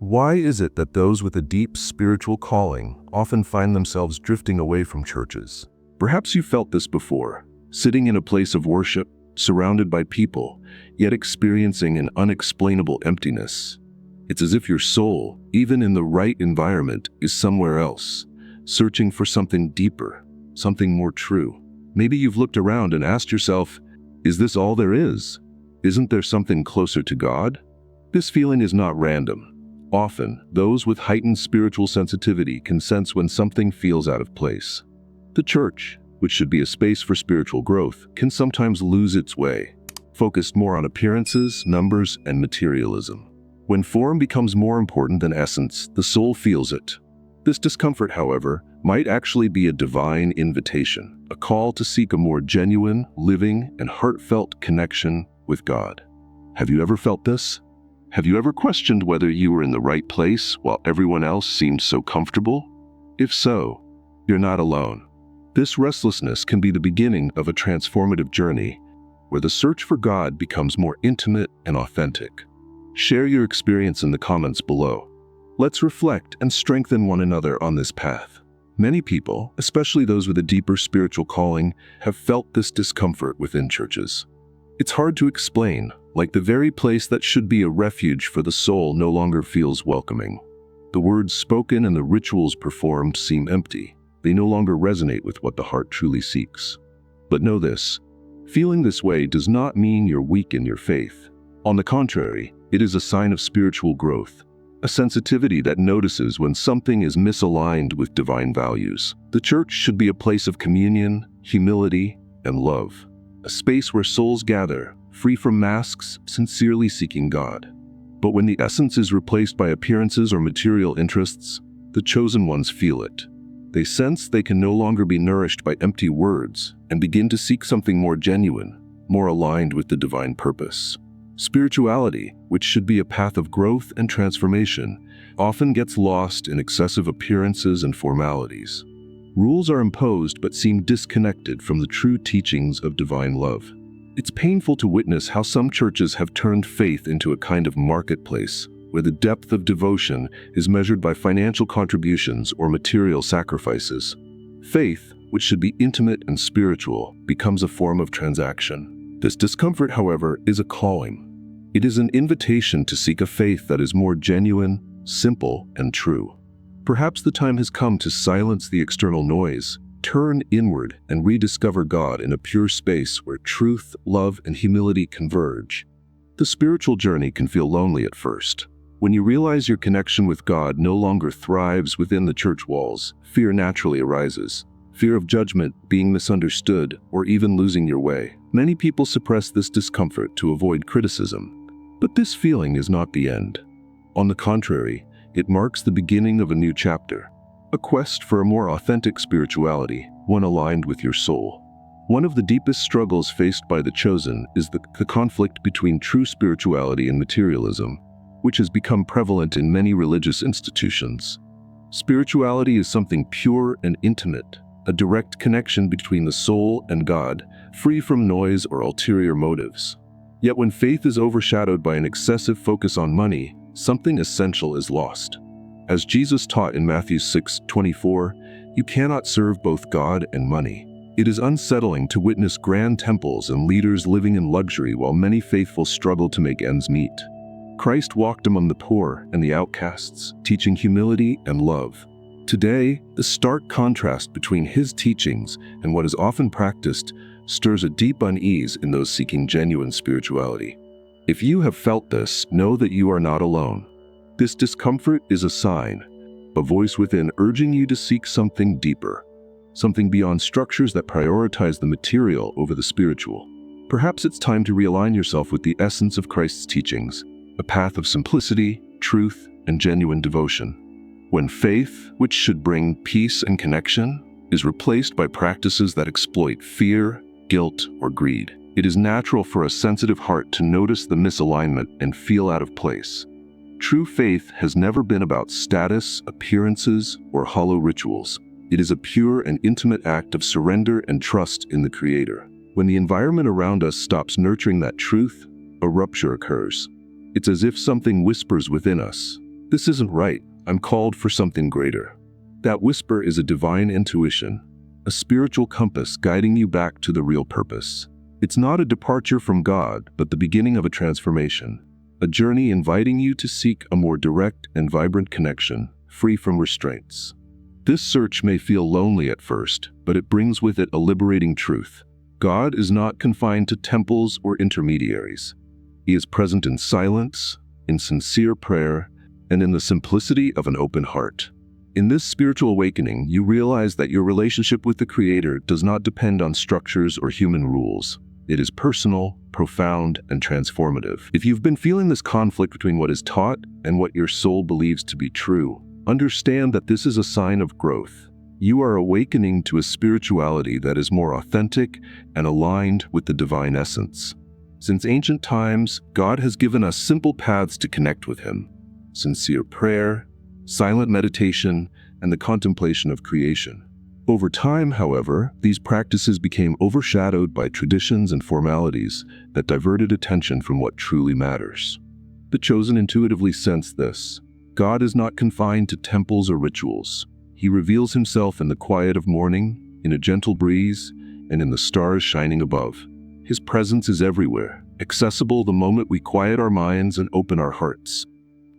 Why is it that those with a deep spiritual calling often find themselves drifting away from churches? Perhaps you felt this before, sitting in a place of worship, surrounded by people, yet experiencing an unexplainable emptiness. It's as if your soul, even in the right environment, is somewhere else, searching for something deeper, something more true. Maybe you've looked around and asked yourself, is this all there is? Isn't there something closer to God? This feeling is not random. Often, those with heightened spiritual sensitivity can sense when something feels out of place. The church, which should be a space for spiritual growth, can sometimes lose its way, focused more on appearances, numbers, and materialism. When form becomes more important than essence, the soul feels it. This discomfort, however, might actually be a divine invitation, a call to seek a more genuine, living, and heartfelt connection with God. Have you ever felt this? Have you ever questioned whether you were in the right place while everyone else seemed so comfortable? If so, you're not alone. This restlessness can be the beginning of a transformative journey where the search for God becomes more intimate and authentic. Share your experience in the comments below. Let's reflect and strengthen one another on this path. Many people, especially those with a deeper spiritual calling, have felt this discomfort within churches. It's hard to explain, like the very place that should be a refuge for the soul no longer feels welcoming. The words spoken and the rituals performed seem empty. They no longer resonate with what the heart truly seeks. But know this, feeling this way does not mean you're weak in your faith. On the contrary, it is a sign of spiritual growth, a sensitivity that notices when something is misaligned with divine values. The church should be a place of communion, humility, and love, a space where souls gather, free from masks, sincerely seeking God. But when the essence is replaced by appearances or material interests, the chosen ones feel it. They sense they can no longer be nourished by empty words and begin to seek something more genuine, more aligned with the divine purpose. Spirituality, which should be a path of growth and transformation, often gets lost in excessive appearances and formalities. Rules are imposed but seem disconnected from the true teachings of divine love. It's painful to witness how some churches have turned faith into a kind of marketplace, where the depth of devotion is measured by financial contributions or material sacrifices. Faith, which should be intimate and spiritual, becomes a form of transaction. This discomfort, however, is a calling. It is an invitation to seek a faith that is more genuine, simple, and true. Perhaps the time has come to silence the external noise, turn inward, and rediscover God in a pure space where truth, love, and humility converge. The spiritual journey can feel lonely at first. When you realize your connection with God no longer thrives within the church walls, fear naturally arises. Fear of judgment, being misunderstood, or even losing your way. Many people suppress this discomfort to avoid criticism. But this feeling is not the end. On the contrary, it marks the beginning of a new chapter, a quest for a more authentic spirituality, one aligned with your soul. One of the deepest struggles faced by the chosen is the conflict between true spirituality and materialism, which has become prevalent in many religious institutions. Spirituality is something pure and intimate, a direct connection between the soul and God, free from noise or ulterior motives. Yet when faith is overshadowed by an excessive focus on money, something essential is lost. As Jesus taught in Matthew 6:24, you cannot serve both God and money. It is unsettling to witness grand temples and leaders living in luxury while many faithful struggle to make ends meet. Christ walked among the poor and the outcasts, teaching humility and love. Today, the stark contrast between his teachings and what is often practiced stirs a deep unease in those seeking genuine spirituality. If you have felt this, know that you are not alone. This discomfort is a sign, a voice within urging you to seek something deeper, something beyond structures that prioritize the material over the spiritual. Perhaps it's time to realign yourself with the essence of Christ's teachings, a path of simplicity, truth, and genuine devotion. When faith, which should bring peace and connection, is replaced by practices that exploit fear, guilt, or greed, it is natural for a sensitive heart to notice the misalignment and feel out of place. True faith has never been about status, appearances, or hollow rituals. It is a pure and intimate act of surrender and trust in the Creator. When the environment around us stops nurturing that truth, a rupture occurs. It's as if something whispers within us, This isn't right. I'm called for something greater. That whisper is a divine intuition, a spiritual compass guiding you back to the real purpose. It's not a departure from God, but the beginning of a transformation, a journey inviting you to seek a more direct and vibrant connection, free from restraints. This search may feel lonely at first, but it brings with it a liberating truth. God is not confined to temples or intermediaries. He is present in silence, in sincere prayer, and in the simplicity of an open heart. In this spiritual awakening, you realize that your relationship with the Creator does not depend on structures or human rules. It is personal, profound, and transformative. If you've been feeling this conflict between what is taught and what your soul believes to be true, understand that this is a sign of growth. You are awakening to a spirituality that is more authentic and aligned with the divine essence. Since ancient times, God has given us simple paths to connect with Him: sincere prayer, silent meditation, and the contemplation of creation. Over time, however, these practices became overshadowed by traditions and formalities that diverted attention from what truly matters. The chosen intuitively sense this. God is not confined to temples or rituals. He reveals Himself in the quiet of morning, in a gentle breeze, and in the stars shining above. His presence is everywhere, accessible the moment we quiet our minds and open our hearts.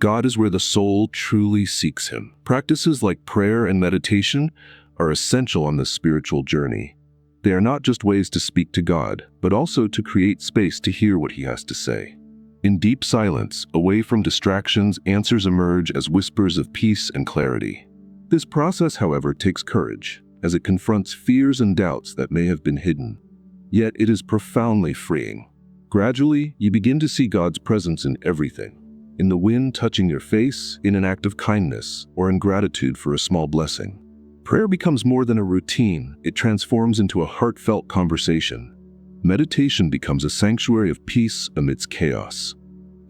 God is where the soul truly seeks Him. Practices like prayer and meditation are essential on this spiritual journey. They are not just ways to speak to God, but also to create space to hear what He has to say. In deep silence, away from distractions, answers emerge as whispers of peace and clarity. This process, however, takes courage, as it confronts fears and doubts that may have been hidden. Yet it is profoundly freeing. Gradually, you begin to see God's presence in everything. In the wind touching your face, in an act of kindness, or in gratitude for a small blessing. Prayer becomes more than a routine. It transforms into a heartfelt conversation. Meditation becomes a sanctuary of peace amidst chaos.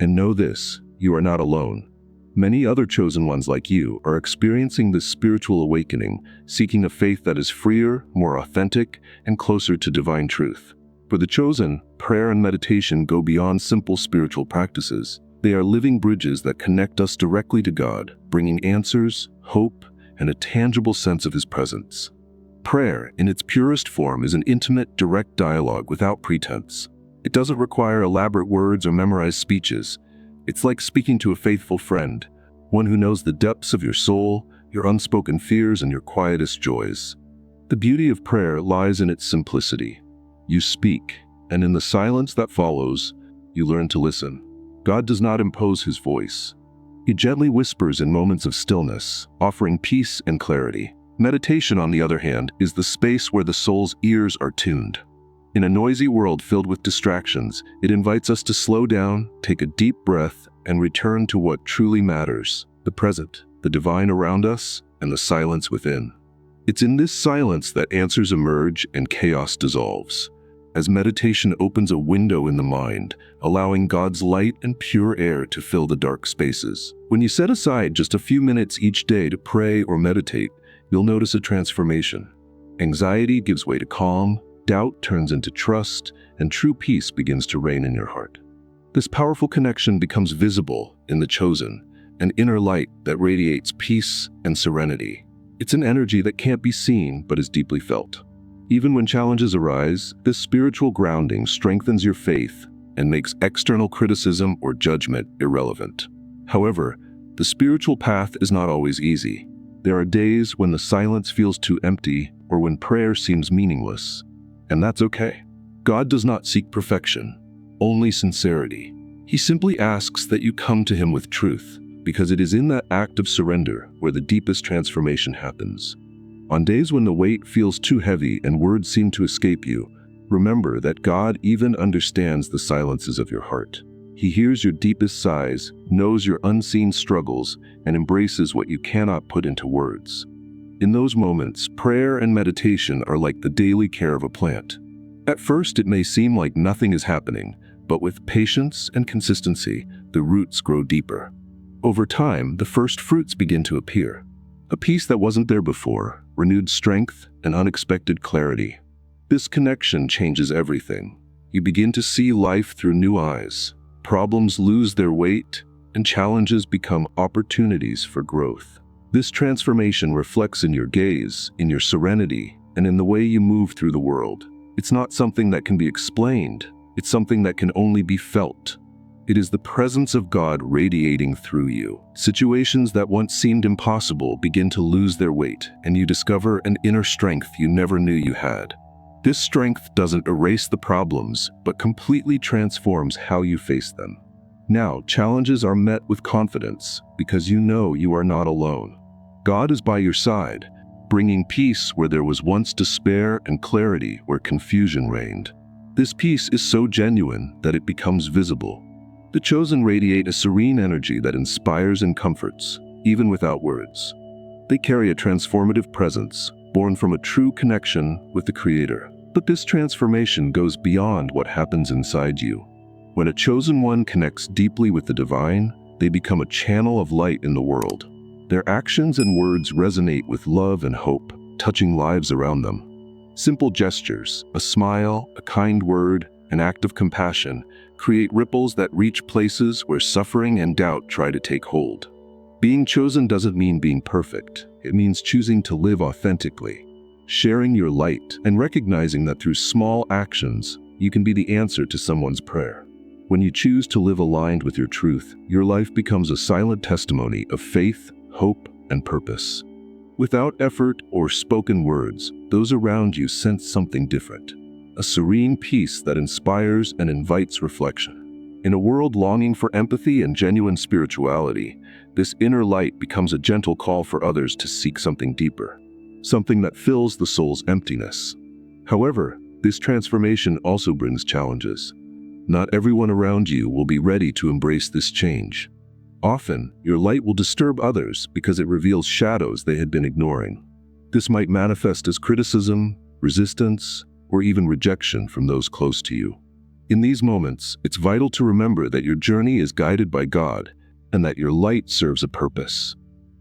And know this, you are not alone. Many other chosen ones like you are experiencing this spiritual awakening, seeking a faith that is freer, more authentic, and closer to divine truth. For the chosen, prayer and meditation go beyond simple spiritual practices. They are living bridges that connect us directly to God, bringing answers, hope, and a tangible sense of His presence. Prayer, in its purest form, is an intimate, direct dialogue without pretense. It doesn't require elaborate words or memorized speeches. It's like speaking to a faithful friend, one who knows the depths of your soul, your unspoken fears, and your quietest joys. The beauty of prayer lies in its simplicity. You speak, and in the silence that follows, you learn to listen. God does not impose His voice. He gently whispers in moments of stillness, offering peace and clarity. Meditation, on the other hand, is the space where the soul's ears are tuned. In a noisy world filled with distractions, it invites us to slow down, take a deep breath, and return to what truly matters: the present, the divine around us, and the silence within. It's in this silence that answers emerge and chaos dissolves, as meditation opens a window in the mind, allowing God's light and pure air to fill the dark spaces. When you set aside just a few minutes each day to pray or meditate, you'll notice a transformation. Anxiety gives way to calm, doubt turns into trust, and true peace begins to reign in your heart. This powerful connection becomes visible in the chosen, an inner light that radiates peace and serenity. It's an energy that can't be seen but is deeply felt. Even when challenges arise, this spiritual grounding strengthens your faith and makes external criticism or judgment irrelevant. However, the spiritual path is not always easy. There are days when the silence feels too empty or when prayer seems meaningless. And that's okay. God does not seek perfection, only sincerity. He simply asks that you come to Him with truth, because it is in that act of surrender where the deepest transformation happens. On days when the weight feels too heavy and words seem to escape you, remember that God even understands the silences of your heart. He hears your deepest sighs, knows your unseen struggles, and embraces what you cannot put into words. In those moments, prayer and meditation are like the daily care of a plant. At first, it may seem like nothing is happening, but with patience and consistency, the roots grow deeper. Over time, the first fruits begin to appear. A peace that wasn't there before, renewed strength, and unexpected clarity. This connection changes everything. You begin to see life through new eyes. Problems lose their weight, and challenges become opportunities for growth. This transformation reflects in your gaze, in your serenity, and in the way you move through the world. It's not something that can be explained, it's something that can only be felt. It is the presence of God radiating through you. Situations that once seemed impossible begin to lose their weight, and you discover an inner strength you never knew you had. This strength doesn't erase the problems, but completely transforms how you face them. Now, challenges are met with confidence because you know you are not alone. God is by your side, bringing peace where there was once despair and clarity where confusion reigned. This peace is so genuine that it becomes visible. The chosen radiate a serene energy that inspires and comforts, even without words. They carry a transformative presence, born from a true connection with the Creator. But this transformation goes beyond what happens inside you. When a chosen one connects deeply with the divine, they become a channel of light in the world. Their actions and words resonate with love and hope, touching lives around them. Simple gestures, a smile, a kind word, an act of compassion, create ripples that reach places where suffering and doubt try to take hold. Being chosen doesn't mean being perfect. It means choosing to live authentically, sharing your light, and recognizing that through small actions, you can be the answer to someone's prayer. When you choose to live aligned with your truth, your life becomes a silent testimony of faith, hope, and purpose. Without effort or spoken words, those around you sense something different. A serene peace that inspires and invites reflection. In a world longing for empathy and genuine spirituality, this inner light becomes a gentle call for others to seek something deeper, something that fills the soul's emptiness. However, this transformation also brings challenges. Not everyone around you will be ready to embrace this change. Often, your light will disturb others because it reveals shadows they had been ignoring. This might manifest as criticism, resistance, or even rejection from those close to you. In these moments, it's vital to remember that your journey is guided by God and that your light serves a purpose.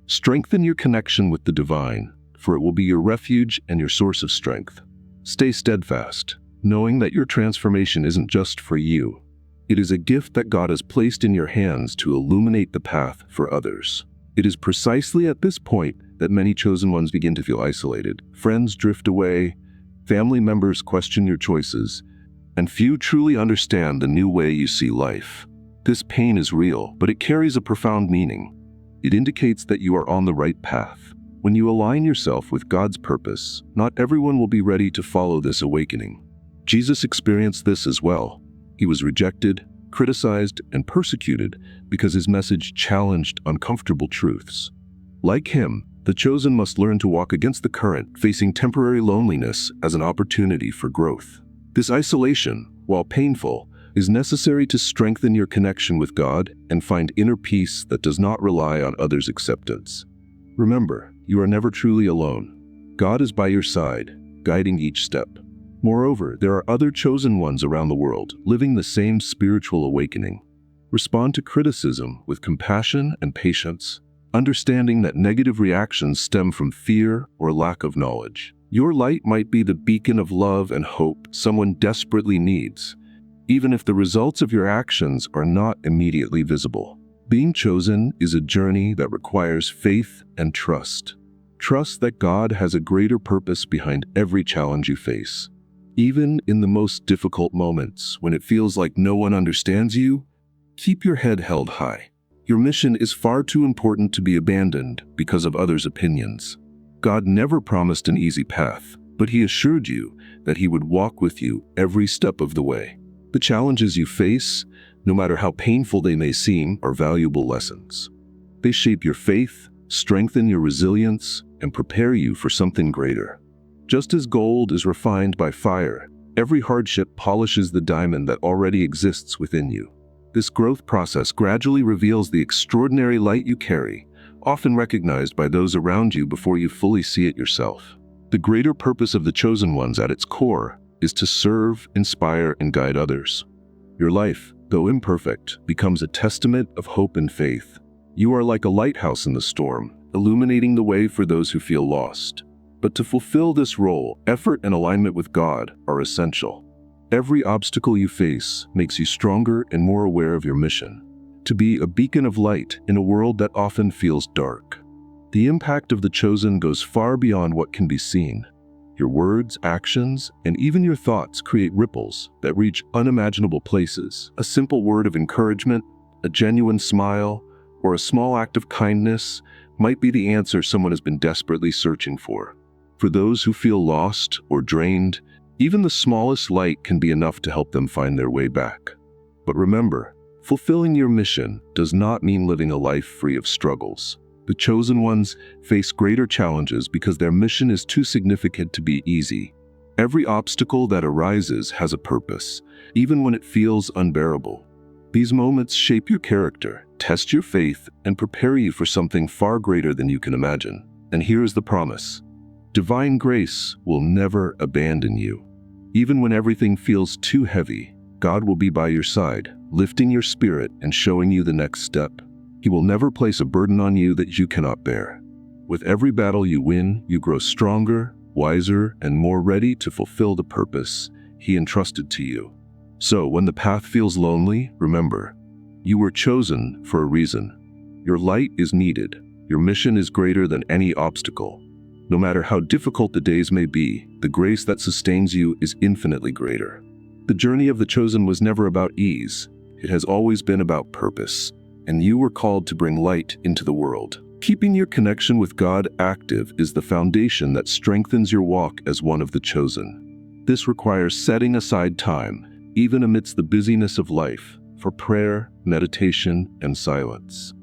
Strengthen your connection with the divine, for it will be your refuge and your source of strength. Stay steadfast, knowing that your transformation isn't just for you. It is a gift that God has placed in your hands to illuminate the path for others. It is precisely at this point that many chosen ones begin to feel isolated. Friends drift away, family members question your choices, and few truly understand the new way you see life. This pain is real, but it carries a profound meaning. It indicates that you are on the right path. When you align yourself with God's purpose, not everyone will be ready to follow this awakening. Jesus experienced this as well. He was rejected, criticized, and persecuted because his message challenged uncomfortable truths. Like him, the chosen must learn to walk against the current, facing temporary loneliness as an opportunity for growth. This isolation, while painful, is necessary to strengthen your connection with God and find inner peace that does not rely on others' acceptance. Remember, you are never truly alone. God is by your side, guiding each step. Moreover, there are other chosen ones around the world, living the same spiritual awakening. Respond to criticism with compassion and patience, understanding that negative reactions stem from fear or lack of knowledge. Your light might be the beacon of love and hope someone desperately needs, even if the results of your actions are not immediately visible. Being chosen is a journey that requires faith and trust. Trust that God has a greater purpose behind every challenge you face. Even in the most difficult moments, when it feels like no one understands you, keep your head held high. Your mission is far too important to be abandoned because of others' opinions. God never promised an easy path, but He assured you that He would walk with you every step of the way. The challenges you face, no matter how painful they may seem, are valuable lessons. They shape your faith, strengthen your resilience, and prepare you for something greater. Just as gold is refined by fire, every hardship polishes the diamond that already exists within you. This growth process gradually reveals the extraordinary light you carry, often recognized by those around you before you fully see it yourself. The greater purpose of the chosen ones at its core is to serve, inspire, and guide others. Your life, though imperfect, becomes a testament of hope and faith. You are like a lighthouse in the storm, illuminating the way for those who feel lost. But to fulfill this role, effort and alignment with God are essential. Every obstacle you face makes you stronger and more aware of your mission. to be a beacon of light in a world that often feels dark. The impact of the chosen goes far beyond what can be seen. Your words, actions, and even your thoughts create ripples that reach unimaginable places. A simple word of encouragement, a genuine smile, or a small act of kindness might be the answer someone has been desperately searching for. For those who feel lost or drained, even the smallest light can be enough to help them find their way back. But remember, fulfilling your mission does not mean living a life free of struggles. The chosen ones face greater challenges because their mission is too significant to be easy. Every obstacle that arises has a purpose, even when it feels unbearable. These moments shape your character, test your faith, and prepare you for something far greater than you can imagine. And here is the promise: divine grace will never abandon you. Even when everything feels too heavy, God will be by your side, lifting your spirit and showing you the next step. He will never place a burden on you that you cannot bear. With every battle you win, you grow stronger, wiser, and more ready to fulfill the purpose He entrusted to you. So, when the path feels lonely, remember, you were chosen for a reason. Your light is needed. Your mission is greater than any obstacle. No matter how difficult the days may be, the grace that sustains you is infinitely greater. The journey of the chosen was never about ease. It has always been about purpose, and you were called to bring light into the world. Keeping your connection with God active is the foundation that strengthens your walk as one of the chosen. This requires setting aside time, even amidst the busyness of life, for prayer, meditation, and silence.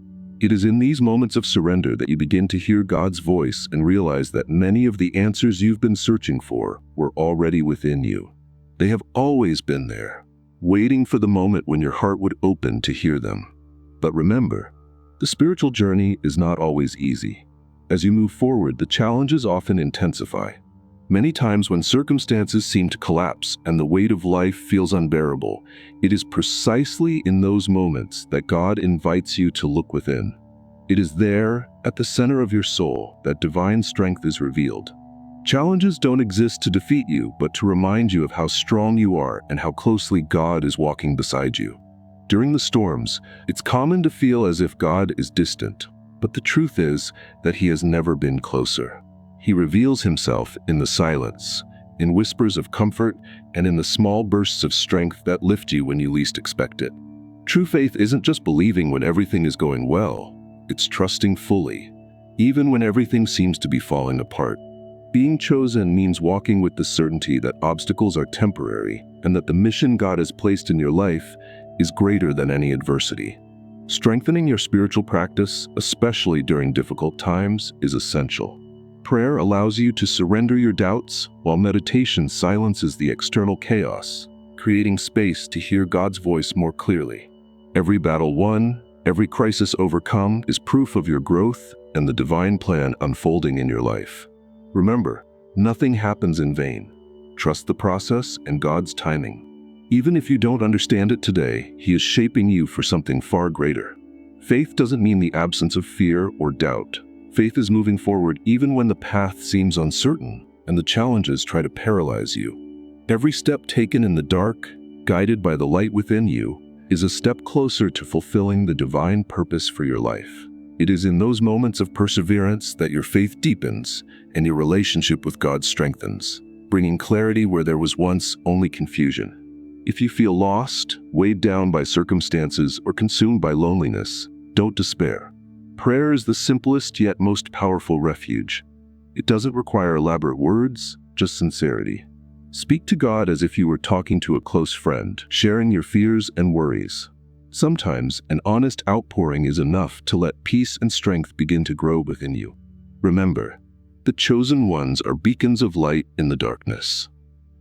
It is in these moments of surrender that you begin to hear God's voice and realize that many of the answers you've been searching for were already within you. They have always been there, waiting for the moment when your heart would open to hear them. But remember, the spiritual journey is not always easy. As you move forward, the challenges often intensify. Many times when circumstances seem to collapse and the weight of life feels unbearable, it is precisely in those moments that God invites you to look within. It is there, at the center of your soul, that divine strength is revealed. Challenges don't exist to defeat you, but to remind you of how strong you are and how closely God is walking beside you. During the storms, it's common to feel as if God is distant, but the truth is that He has never been closer. He reveals Himself in the silence, in whispers of comfort, and in the small bursts of strength that lift you when you least expect it. True faith isn't just believing when everything is going well, it's trusting fully, even when everything seems to be falling apart. Being chosen means walking with the certainty that obstacles are temporary and that the mission God has placed in your life is greater than any adversity. Strengthening your spiritual practice, especially during difficult times, is essential. Prayer allows you to surrender your doubts, while meditation silences the external chaos, creating space to hear God's voice more clearly. Every battle won, every crisis overcome is proof of your growth and the divine plan unfolding in your life. Remember, nothing happens in vain. Trust the process and God's timing. Even if you don't understand it today, He is shaping you for something far greater. Faith doesn't mean the absence of fear or doubt. Faith is moving forward even when the path seems uncertain and the challenges try to paralyze you. Every step taken in the dark, guided by the light within you, is a step closer to fulfilling the divine purpose for your life. It is in those moments of perseverance that your faith deepens and your relationship with God strengthens, bringing clarity where there was once only confusion. If you feel lost, weighed down by circumstances, or consumed by loneliness, don't despair. Prayer is the simplest yet most powerful refuge. It doesn't require elaborate words, just sincerity. Speak to God as if you were talking to a close friend, sharing your fears and worries. Sometimes an honest outpouring is enough to let peace and strength begin to grow within you. Remember, the chosen ones are beacons of light in the darkness.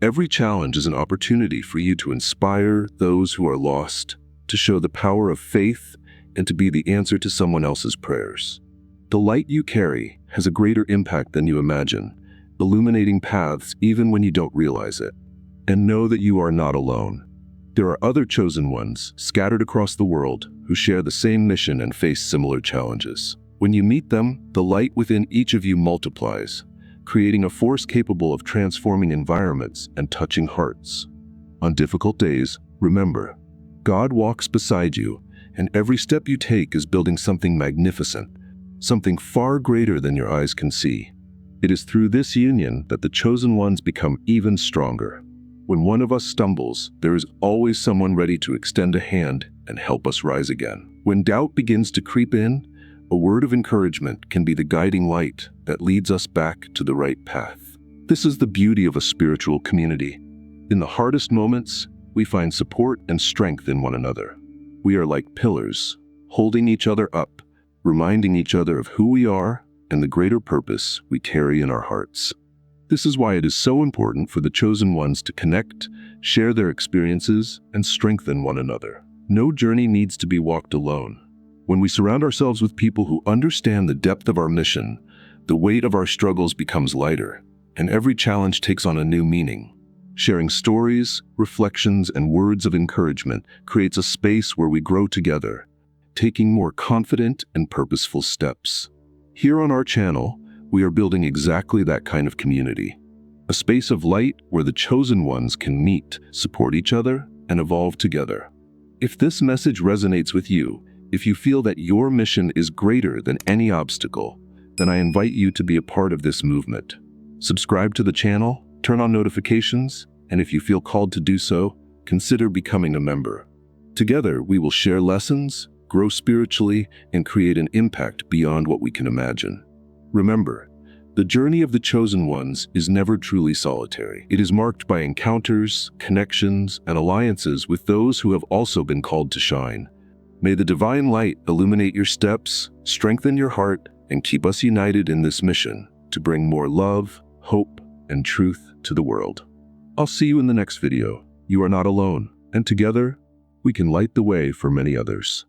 Every challenge is an opportunity for you to inspire those who are lost, to show the power of faith, and to be the answer to someone else's prayers. The light you carry has a greater impact than you imagine, illuminating paths even when you don't realize it. And know that you are not alone. There are other chosen ones scattered across the world who share the same mission and face similar challenges. When you meet them, the light within each of you multiplies, creating a force capable of transforming environments and touching hearts. On difficult days, remember, God walks beside you, and every step you take is building something magnificent, something far greater than your eyes can see. It is through this union that the chosen ones become even stronger. When one of us stumbles, there is always someone ready to extend a hand and help us rise again. When doubt begins to creep in, a word of encouragement can be the guiding light that leads us back to the right path. This is the beauty of a spiritual community. In the hardest moments, we find support and strength in one another. We are like pillars, holding each other up, reminding each other of who we are and the greater purpose we carry in our hearts. This is why it is so important for the chosen ones to connect, share their experiences, and strengthen one another. No journey needs to be walked alone. When we surround ourselves with people who understand the depth of our mission, the weight of our struggles becomes lighter, and every challenge takes on a new meaning. Sharing stories, reflections, and words of encouragement creates a space where we grow together, taking more confident and purposeful steps. Here on our channel, we are building exactly that kind of community. A space of light where the chosen ones can meet, support each other, and evolve together. If this message resonates with you, if you feel that your mission is greater than any obstacle, then I invite you to be a part of this movement. Subscribe to the channel, turn on notifications, and if you feel called to do so, consider becoming a member. Together, we will share lessons, grow spiritually, and create an impact beyond what we can imagine. Remember, the journey of the chosen ones is never truly solitary. It is marked by encounters, connections, and alliances with those who have also been called to shine. May the divine light illuminate your steps, strengthen your heart, and keep us united in this mission to bring more love, hope, and truth to the world. I'll see you in the next video. You are not alone, and together, we can light the way for many others.